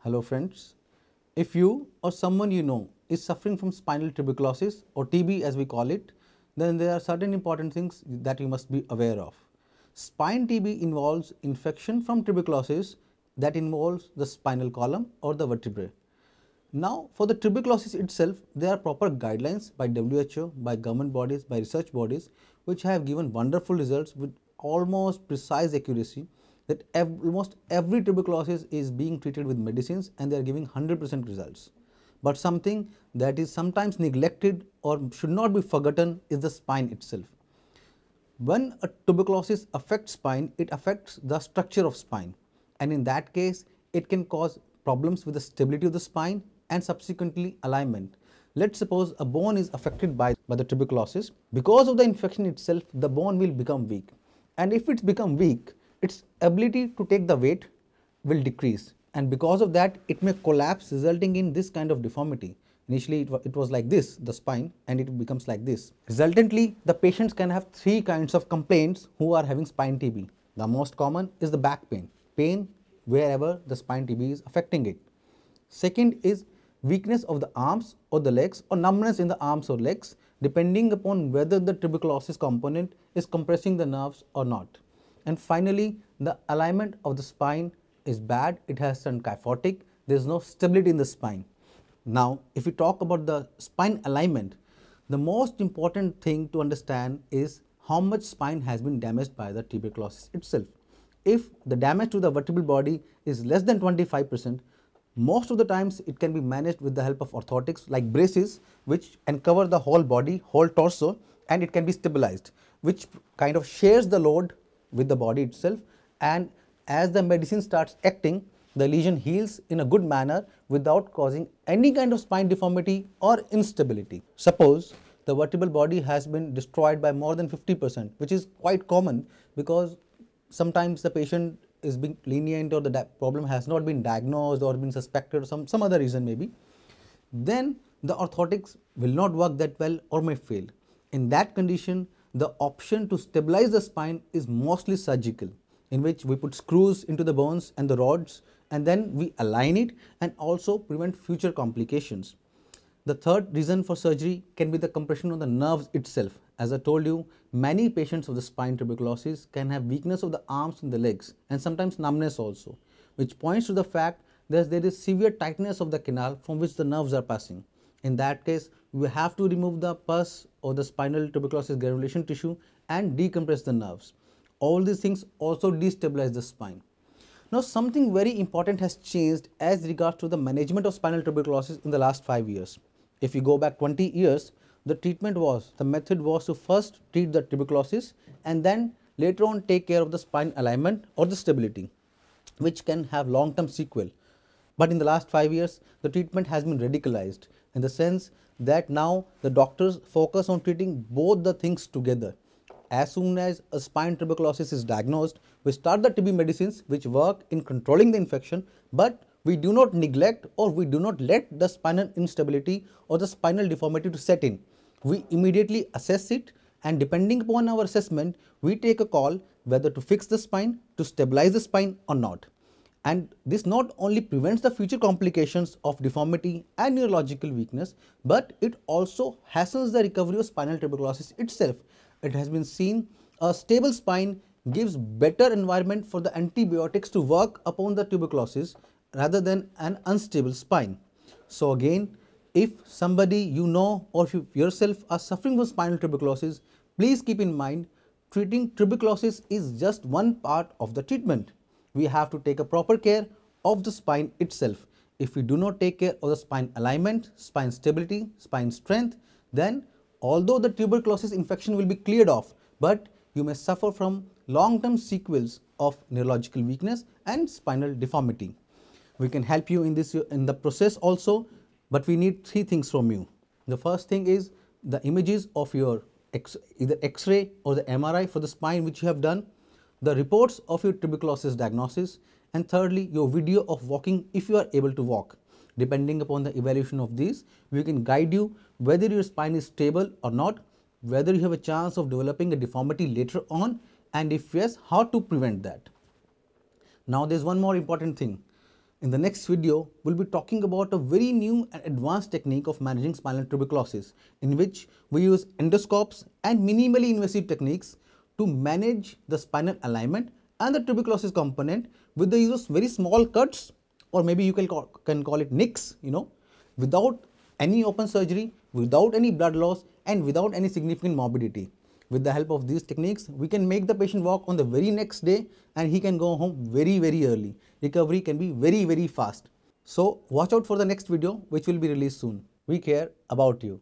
Hello friends. If you or someone you know is suffering from spinal tuberculosis or TB as we call it, then there are certain important things that you must be aware of. Spine TB involves infection from tuberculosis that involves the spinal column or the vertebrae. Now, for the tuberculosis itself, there are proper guidelines by WHO, by government bodies, by research bodies, which have given wonderful results with almost precise accuracy that almost every tuberculosis is being treated with medicines and they are giving 100% results. But something that is sometimes neglected or should not be forgotten is the spine itself. When a tuberculosis affects spine, it affects the structure of spine, and in that case, it can cause problems with the stability of the spine and subsequently alignment. Let's suppose a bone is affected by the tuberculosis. Because of the infection itself, the bone will become weak, and if it's become weak, its ability to take the weight will decrease, and because of that, it may collapse, resulting in this kind of deformity. Initially, it was like this, the spine, and it becomes like this. Resultantly, the patients can have three kinds of complaints who are having spine TB. The most common is the back pain wherever the spine TB is affecting it. Second is weakness of the arms or the legs, or numbness in the arms or legs, depending upon whether the tuberculosis component is compressing the nerves or not. And finally, the alignment of the spine is bad, it has turned kyphotic, there is no stability in the spine. Now, if we talk about the spine alignment, the most important thing to understand is how much spine has been damaged by the tuberculosis itself. If the damage to the vertebral body is less than 25%, most of the times it can be managed with the help of orthotics like braces, which can cover the whole body, whole torso, and it can be stabilized, which kind of shares the load with the body itself, and as the medicine starts acting, the lesion heals in a good manner without causing any kind of spine deformity or instability. Suppose the vertebral body has been destroyed by more than 50%, which is quite common because sometimes the patient is being lenient or the problem has not been diagnosed or been suspected, or some other reason maybe, then the orthotics will not work that well or may fail. In that condition, the option to stabilize the spine is mostly surgical, in which we put screws into the bones and the rods, and then we align it and also prevent future complications. The third reason for surgery can be the compression of the nerves itself. As I told you, many patients of the spine tuberculosis can have weakness of the arms and the legs, and sometimes numbness also, which points to the fact that there is severe tightness of the canal from which the nerves are passing. In that case, we have to remove the pus or the spinal tuberculosis granulation tissue and decompress the nerves. All these things also destabilize the spine. Now, something very important has changed as regards to the management of spinal tuberculosis in the last 5 years. If you go back 20 years, the method was to first treat the tuberculosis and then later on take care of the spine alignment or the stability, which can have long-term sequel. But in the last 5 years, the treatment has been radicalized in the sense that now the doctors focus on treating both the things together. As soon as a spine tuberculosis is diagnosed, we start the TB medicines which work in controlling the infection, but we do not neglect or we do not let the spinal instability or the spinal deformity to set in. We immediately assess it, and depending upon our assessment, we take a call whether to fix the spine, to stabilize the spine or not. And this not only prevents the future complications of deformity and neurological weakness, but it also hastens the recovery of spinal tuberculosis itself. It has been seen a stable spine gives better environment for the antibiotics to work upon the tuberculosis rather than an unstable spine. So again, if somebody you know or if you yourself are suffering from spinal tuberculosis, please keep in mind treating tuberculosis is just one part of the treatment. We have to take a proper care of the spine itself. If we do not take care of the spine alignment, spine stability, spine strength, then although the tuberculosis infection will be cleared off, but you may suffer from long-term sequels of neurological weakness and spinal deformity. We can help you in the process also, but we need three things from you. The first thing is the images of your either X-ray or the MRI for the spine which you have done, the reports of your tuberculosis diagnosis, and thirdly, your video of walking if you are able to walk. Depending upon the evaluation of these, we can guide you whether your spine is stable or not, whether you have a chance of developing a deformity later on, and if yes, how to prevent that. Now, there is one more important thing. In the next video, we'll be talking about a very new and advanced technique of managing spinal tuberculosis, in which we use endoscopes and minimally invasive techniques to manage the spinal alignment and the tuberculosis component with the use of very small cuts, or maybe you can call it nicks, without any open surgery, without any blood loss, and without any significant morbidity. With the help of these techniques, we can make the patient walk on the very next day and he can go home very early. Recovery can be very fast. So watch out for the next video which will be released soon. We care about you.